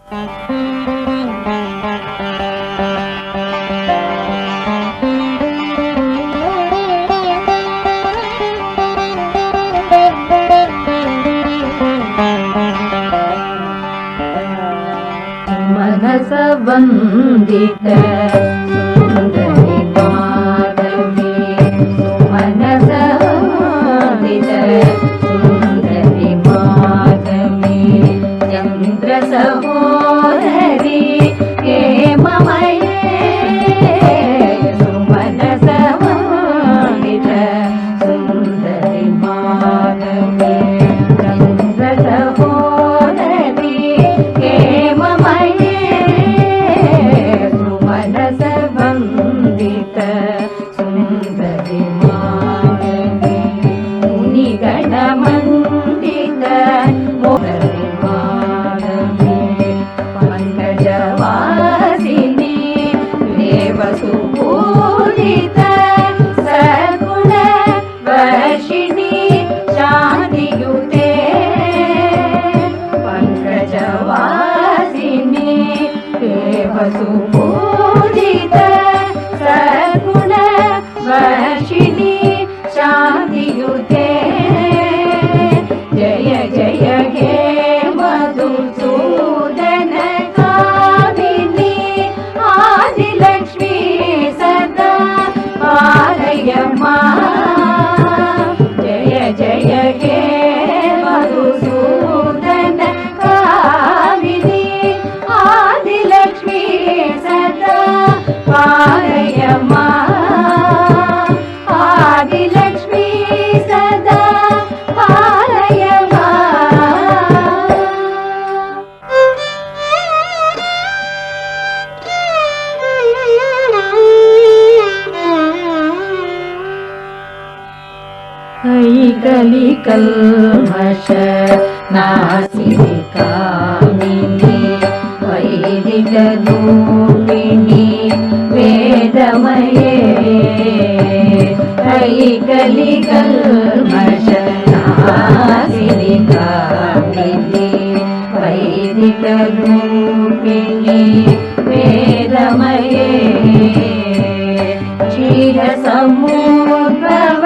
मनस वंदित सुंदरी माधवी, सुमनस वंदित सुंदरी माधवी, चंद्र सहोदरी हेममये, सुमनस वंदित सुंदरी माधवी, चंद्र सहोदरी हेममये, सुमनस वंदित सुंदरी माधवी, मुनिगण मंडित मोदरी माधवी, पंकजवासिनी देवसुपूजित सगुण वर्षिणी शान्तियुते, पंकजवासिनी देवसुपूजित सगुण वर्षिणी शान्तियुते, जय जय हे मधुसूदन कामिनी, आदिलक्ष्मी सदा पालय मां, जय जय हे मधुसूदन कामिनी, आदिलक्ष्मी सदा पालय मां, आदिलक्ष्मी सदा पालय मां। कैकलि कल्मष नासिनि कामिनी, वैदिक रूपिणी वेदमये, कैकलि कल्मष नासिनि कामिनी, वैदिक रूपिणी वेदमये, क्षीर समुद्भव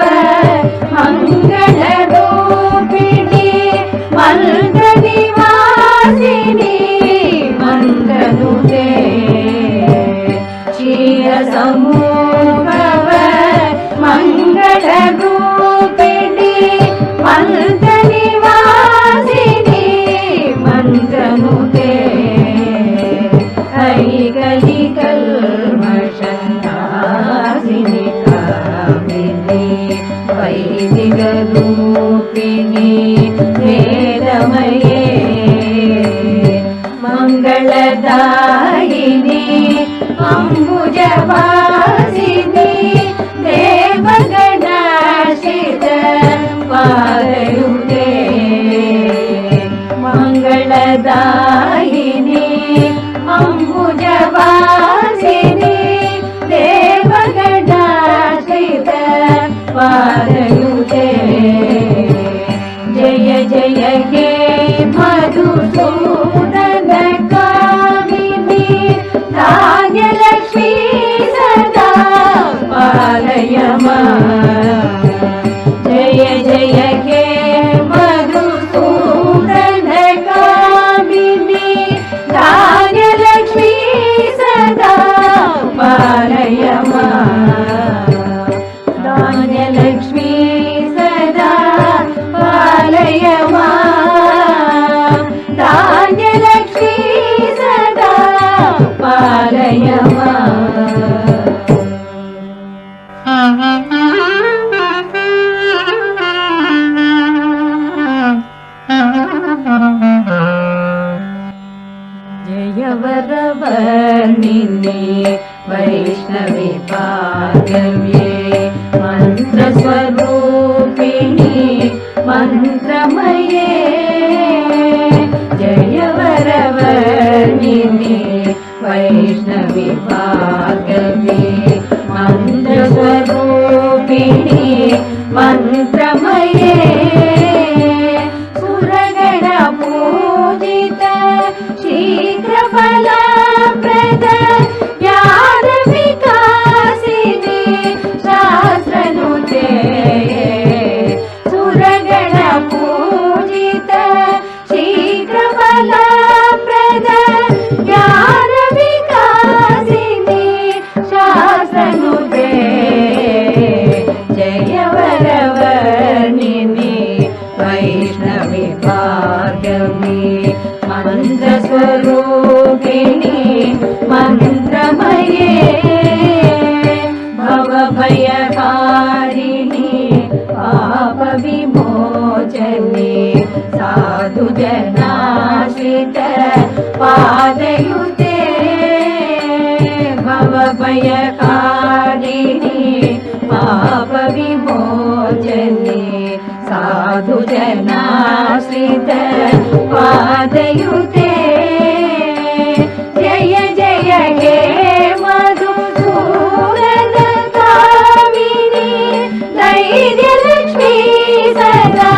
मंगल रूपिणी, मंत्र निवासिनी मंगलुते, क्षीर समुद्भव मंगल रूपिणी, मंत्र निवासिनी मंगलुते, कैकलि कल्मष नासिनि कामिनी, वैदिक रूपिणी वेदमये, मंगलदायिनी अंबुजवासिनी देवगणाश्रित पालयुते, मंगलदायिनी अंबुजवासिनी देवगणाश्रित पालयुते, जय जय हे मधुसूदन कामिनी, धान्यलक्ष्मी सदा पालय मां, जय जय हे मधुसूदन कामिनी, धान्यलक्ष्मी सदा पालय मां, धान्यलक्ष्मी सदा पालय मां, धान्यलक्ष्मी सदा पालय मां। जय वरवर्णिनी वैष्णवी भागव्ये, मंत्रस्वरूपिणी मंत्रमये, जय वरवर्णिनी वैष्णवी भागव्ये, मंत्रस्वरूपिणी मंत्रमये, सुरगण पूजित शीघ्र फलप्रद ज्ञान विकासिनी शास्त्रनुते सुरगण पूजित शीघ्र फलप्रद ज्ञान विकासिनी शास्त्रनुते जय वरवर्णिनी वैष्णवी भार्गवी मन्त्रस्वरूपिणी मन्त्रमये भवभयकारिणी पापविमोचने साधुजनाश्रित पादयुते भवभयकारिणी पापविमोचने साधुजनाश्रित पादयुते जय जय हे मधुसूदन कामिनी धैर्यलक्ष्मी सदा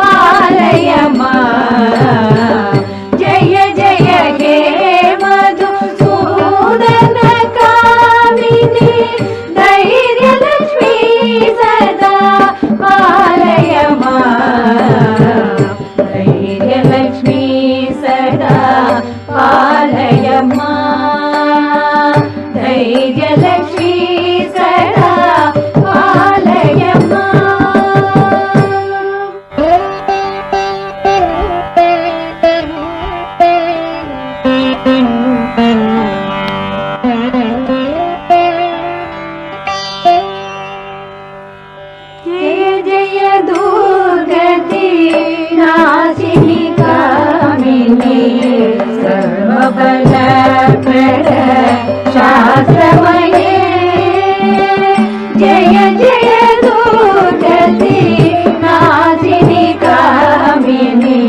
पालय मां जय जय हे मधुसूदन कामिनी धैर्यलक्ष्मी सदा पालय धैर्यलक्ष्मी सदा पालय धैर्यलक्ष्मी सदा पालय जय जय दुर्गति नाशिनी कामिनी सर्वफलप्रद शास्त्रमये जय जय दुर्गति नाशिनी कामिनी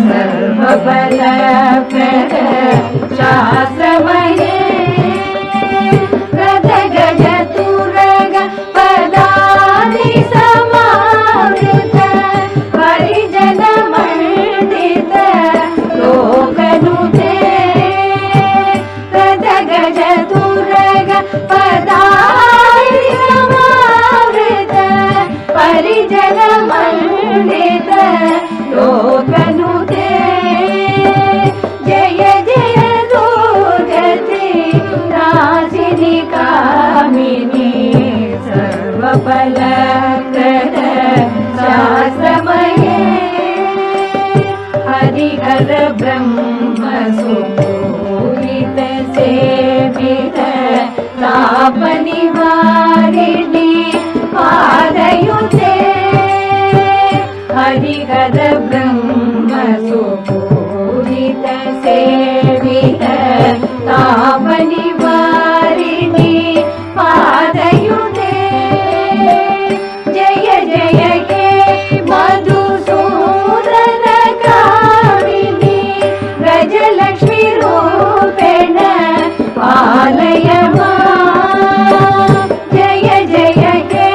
सर्वफलप्रद शास्त्रमये रथ गज तुरग पदानि समावृत परिजन मंडित लोकनुते रथ गज तुरग पदानि समावृत परिजन मंडित लोकनुते जय जय दुर्गति नाशिनी कामिनी सर्वफलप्रद शास्त्रमये हरिहर ब्रह्म सुपूजित सेवित ताप निवारिणी पादयुते हरिहर ब्रह्म सुपूजित सेवित ताप निवारिणी पादयुते जय जय हे मधुसूदन कामिनी गजलक्ष्मी रूपेण पालय जय जय हे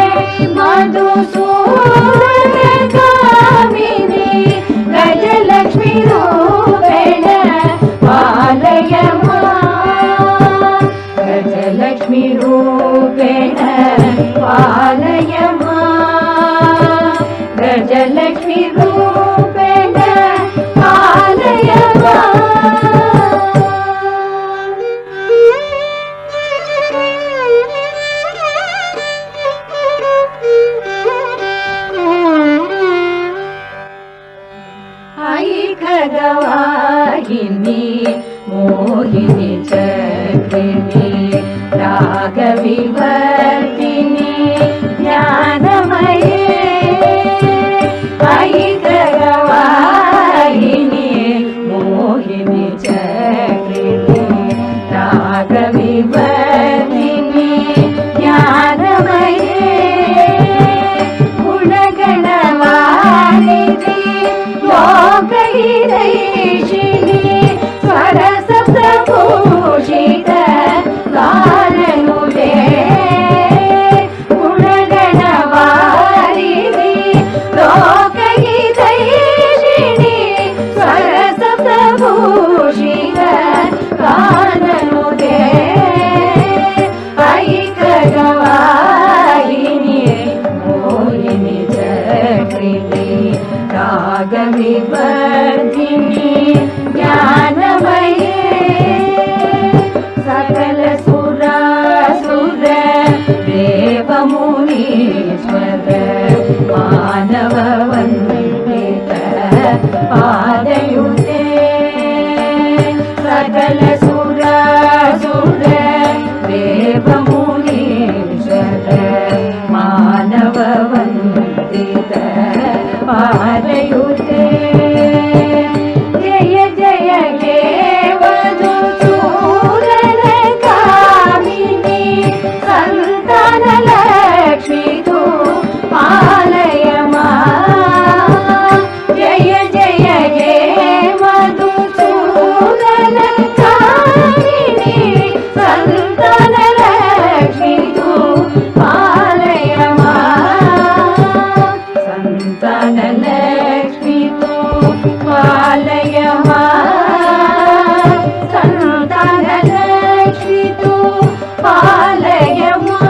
मधुसूदन कामिनी गजलक्ष्मी रूपेण पालय गजलक्ष्मी रूपेण पालय गजलक्ष्मी रूपेण पालय आई खगवाहिनी मोहिनी चक्रिणी रागविवर्तिनी ज्ञानमये आई खगवाहिनी मोहिनी चक्रिणी रागविवर्तिनी ज्ञानमये गुणगणवारिधि लोकहितैषिणी स्वरसप्तभूषित गाननुते गुणगणवारिधि लोकहितैषिणी स्वरसप्तभूषित सकल सुरासुर देवमुनीश्वर मानव वंदित पारयुते जय जय हे वधूसूदन कामिनी संतान लक्ष्मी तु पालय मा जय जय हे वधूसूदन कामिनी संतान लक्ष्मी तु पालय मा संतान लक्ष्मी तु पालय मा संतान लक्ष्मी तु पालय मा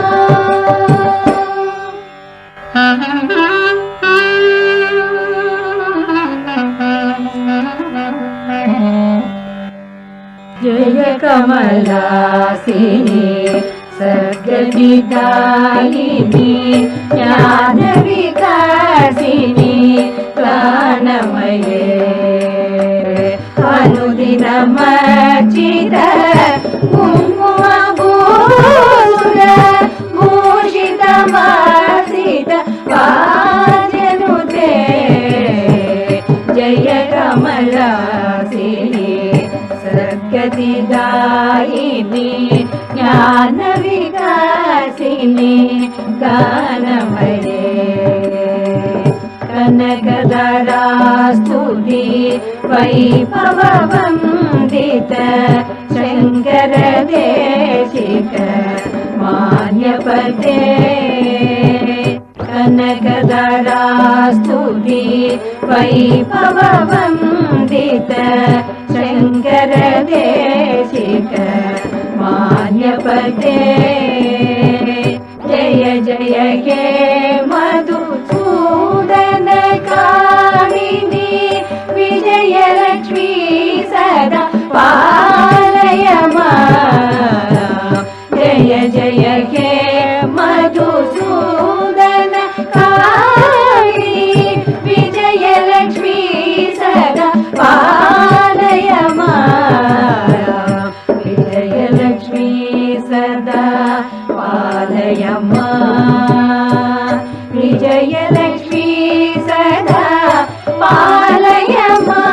जय कमलासिनी सद्गतिदायिनी ज्ञान विकासिनी प्राणमये अनुदिनमर्चित कुङ्कुमभूषुर भूषितमासित वाजनुते जय कमलासिनी सद्गतिदायिनी ज्ञान विकासिनी गानमये कनकधरास्तुति वैभववन्दित शङ्कर देशिक मान्यपते कनकधरास्तुति वैभववन्दित शङ्कर देशिक मान्यपते जय जय हे मधुसूदन कामिनी विजयलक्ष्मी सदा पालय मा जय जय हे मधुसूदन कामिनी विजयलक्ष्मी सदा पालय मा विजयलक्ष्मी सदा पालय मा विजयलक्ष्मी सदा पालय मा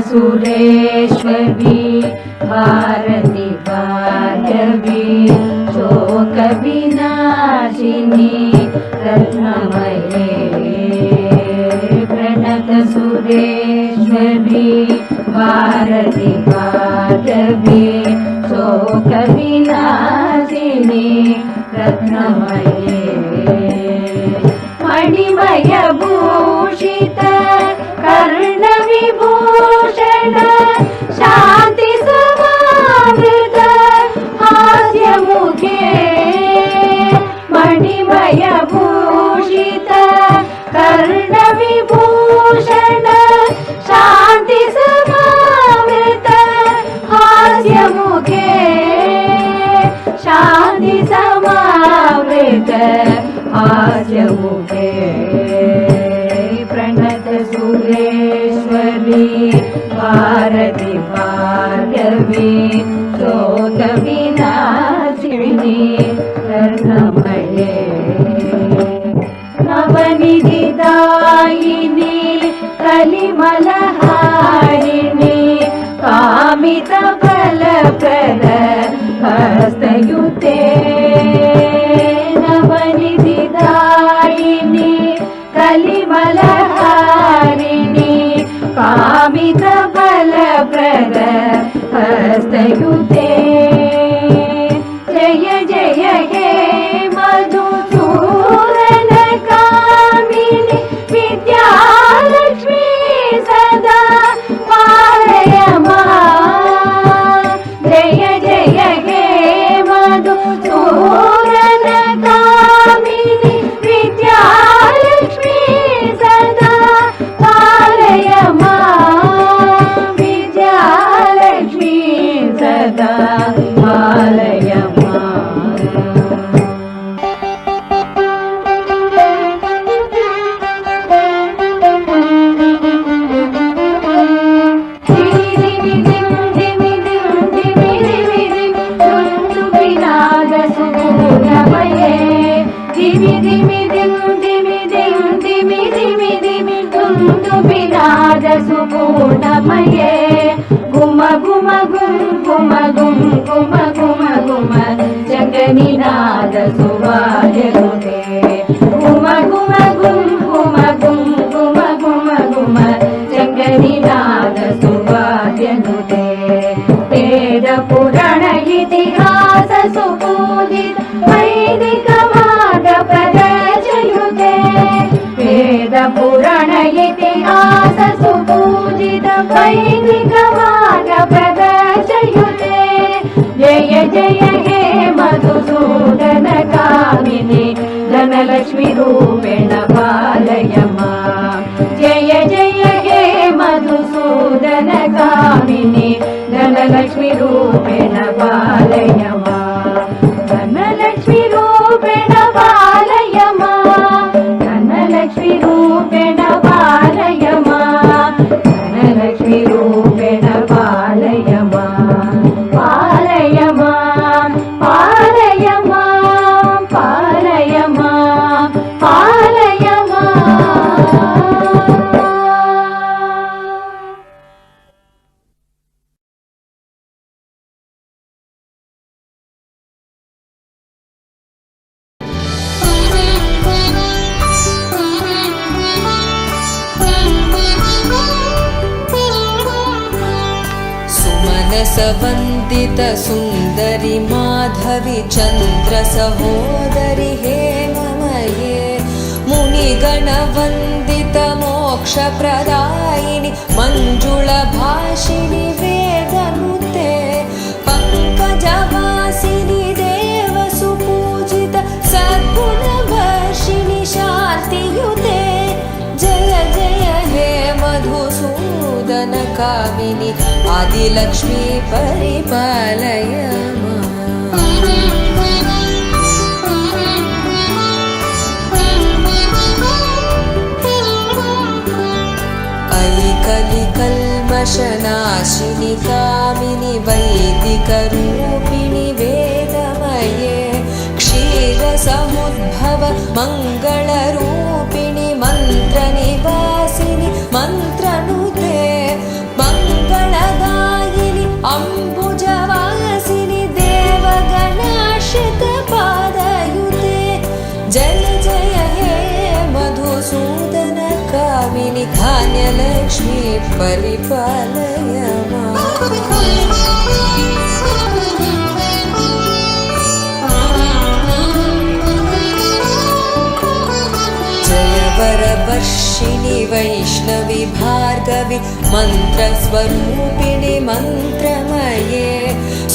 सुरेश्वरी भारती भार्गवी शोक विनाशिनी रत्नमये प्रणत सुरेश्वरी भारती भार्गवी शोक विनाशिनी रत्नमये मणिमय भूषित कर्ण विभूषण शांति समावृत हास्य मुखे मणिमय भूषित कर्ण विभूषण शांति समावृत हास्य मुखे शांति समावृत हास्य मुखे प्रणत सुरेश्वरी भारती भार्गवी शोक विनाशिनी रत्नमये नवनिधिदायिनी कलिमलहारिणी कामित फलप्रद हस्तयुते नवनिधिदायिनी कलिमलहारिणी कामित फलप्रद हस्तयुते जय जय हे मधुसूदन कामिनी विद्यालक्ष्मी सदा पालय मा जय जय हे मधुसूदन ಗುಮ ಗುಮ ಗುಮ ಗುಮ ಗುಮ ಜಗನಿನಾದ ಸುವಾದ್ಯನುತೆ ಗುಮ ಗುಮ ಗುಮ ಗುಮ ಗುಮ ಗುಮ ಗುಮ ಜಗನಿನಾದ ಸುವಾದ್ಯನುತೆ ವೇದ ಪುರಾಣ ಇತಿಹಾಸ ಸುಪೂಜಿತ ವೈದಿಕ ಮಾರ್ಗ ಪ್ರದರ್ಶಯುತೆ ವೇದ ಪುರಾಣ ಇತಿಹಾಸ ಸುಪೂಜಿತ ವೈದಿಕ ಮಾರ್ಗ ಪ್ರದರ್ಶಯುತೆ ಜಯ ಜಯ ಹೇ ಮಧುಸೂದನ ಕಾಮಿನಿ ಧನಲಕ್ಷ್ಮಿ ರೂಪೇಣ ಪಾಲಯ ಮಾಂ ಜಯ ಜಯ ಹೇ ಮಧುಸೂದನ ಕಾಮಿನಿ ಧನಲಕ್ಷ್ಮಿ ರೂಪೇಣ ಪಾಲಯ ಮಾಂ ಧನಲಕ್ಷ್ಮಿ ರೂಪೇಣ ಪಾಲಯ ಮಾಂ ಧನಲಕ್ಷ್ಮಿ ರೂಪೇಣ ಪಾಲಯ ಮಾಂ ಧನಲಕ್ಷ್ಮಿ ರೂಪೇಣ ಪಾಲಯ ಮಾಂ ಪಾಲಯ ಮಾಂ ಪಾಲಯ ಮಾಂ ಪಾಲಯ ಮಾಂ ಪಾಲಯ ಮಾಂ. सुमनसवन्दित सुन्दरि माधवि चन्द्र सहोदरि हेममये मुनिगणवन्दित मोक्षप्रदायिनि मञ्जुळभाषिणि वेदनुते पङ्कजवासिनि देवसुपूजित सद्गुणवर्षिणि शान्तियुते जय जय हे मधुसूदन कामिनि आदिलक्ष्मी परिपालय ऐकलिकल्मषनाशिनि कामिनि वैदिकरूपिणि वेदमये क्षीरसमुद्भव मङ्गलरूपिणि मन्त्रनिवासिनि मन्त्रनुते मङ्गलदायिनि अम्बुजवासिनि देवगणाश्रितपादयुते जय जय हे मधुसूदन कामिनि धान्यलक्ष्मी परिपालय माम् वरवर्षिणि वैष्णवि भार्गवि मन्त्रस्वरूपिणि मन्त्रमये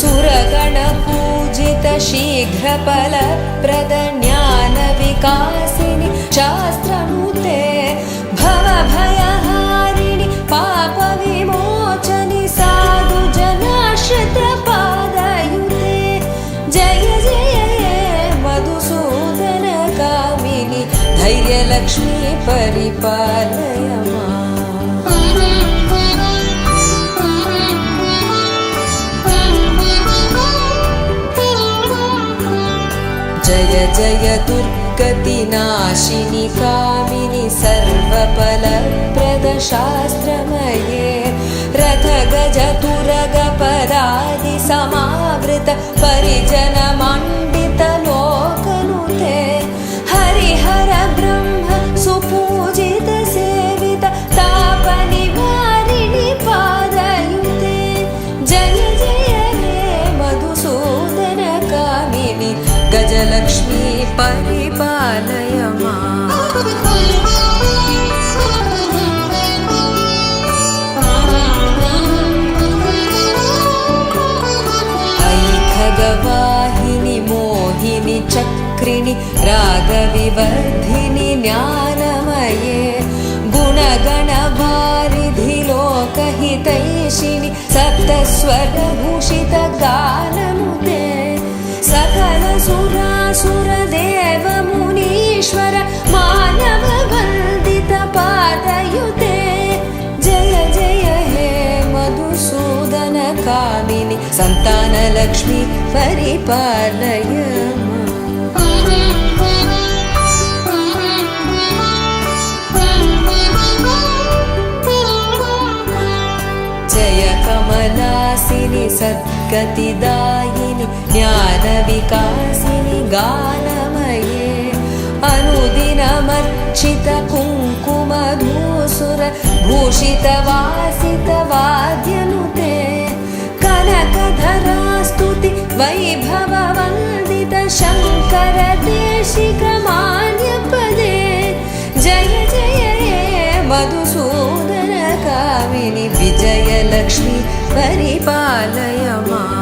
सुरगणपूजित शीघ्रफलप्रद ज्ञानविकासिनि शास्त्रनुते भवभयहारिणि पापविमोचनि साधुजनाश्रितपादयुते जय जय हे मधुसूदन कामिनि धैर्यलक्ष्मी परिपालय माम् जय जय दुर्गतिनाशिनि कामिनि सर्वफलप्रद शास्त्रमये रथगजतुरगपदादि समावृत परिजनमण्डित लोकनुते हरिहर ब्रह्म सुपूजित सेवित तापनिवारिणि पादयुते जय जय हे मधुसूदन कामिनि गजलक्ष्मी परिपालय माम् ऐखगवाहिनि मोहिनि चक्रिणि रागविवर्धिनि ज्ञानमये गुणगणवारिधि लोकहितैषिणि सप्तस्वरभूषित गानमुते सकल सुरासुरदेव मुनीश्वर मानववन्दित पादयुते जय जय हे मधुसूदन कामिनि सन्तानलक्ष्मी परिपालय जय कमलास हासिनि सद्गतिदायिनि ज्ञानविकासिनि गानमये अनुदिनमर्चित कुङ्कुमधूसुर भूषितवासितवाद्यनुते कनकधरास्तुति वैभववन्दित शङ्कर देशिकमान्यपदे जय जय हे मधुसूदन कामिनि विजयलक्ष्मी परिपालय माम्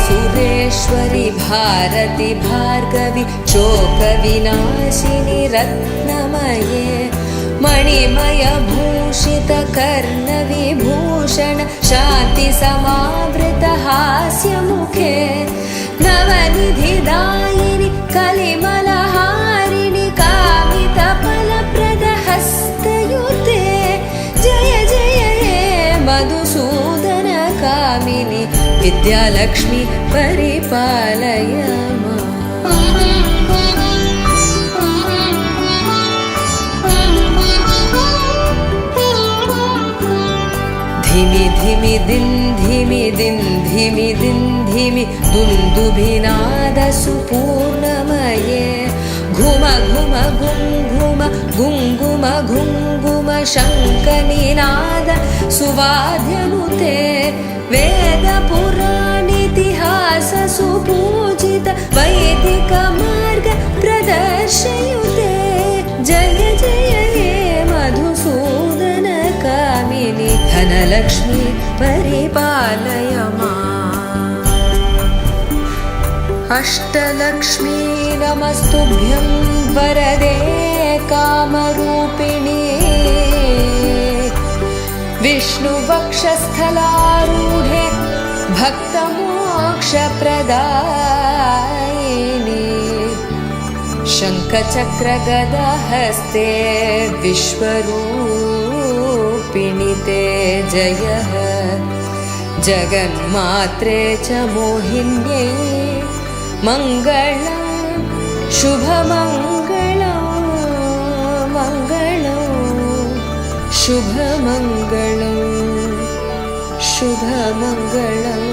सुरेश्वरि भारति भार्गवि शोकविनाशिनि रत्नमये मणिमय भूषित कर्णविभूषण शान्ति समावृत हास्यमुखे नवनिधिदायिनि कलिमलहारिणि कामितफलप्रद हस्तयुते जय जय हे मधुसूदन कामिनि विद्यालक्ष्मी परिपालय धिमि धिमि दिन धिमि दिन धिमि दिन धिमि दुन्दुभिनादसुपूर्णमये घुम घुम घुं घुम गुङ्गुम घुङ्गुम शङ्खनिनाद सुवाद्यनुते वेदपुराणेतिहास सुपूजित वैदिक मार्ग प्रदर्शयुते जय जय हे मधुसूदन कामिनि धनलक्ष्मी परिपालय माम् अष्टलक्ष्मी नमस्तुभ्यं वरदे कामरूपिणी विष्णुवक्षस्थलारूढे भक्तमोक्षप्रदायिनि शङ्खचक्रगदाहस्ते विश्वरूपिणि ते जयः जगन्मात्रे च मोहिन्यै मङ्गलं शुभमङ्गलं मङ्गलं शुभमङ्गलं शुभमङ्गलम्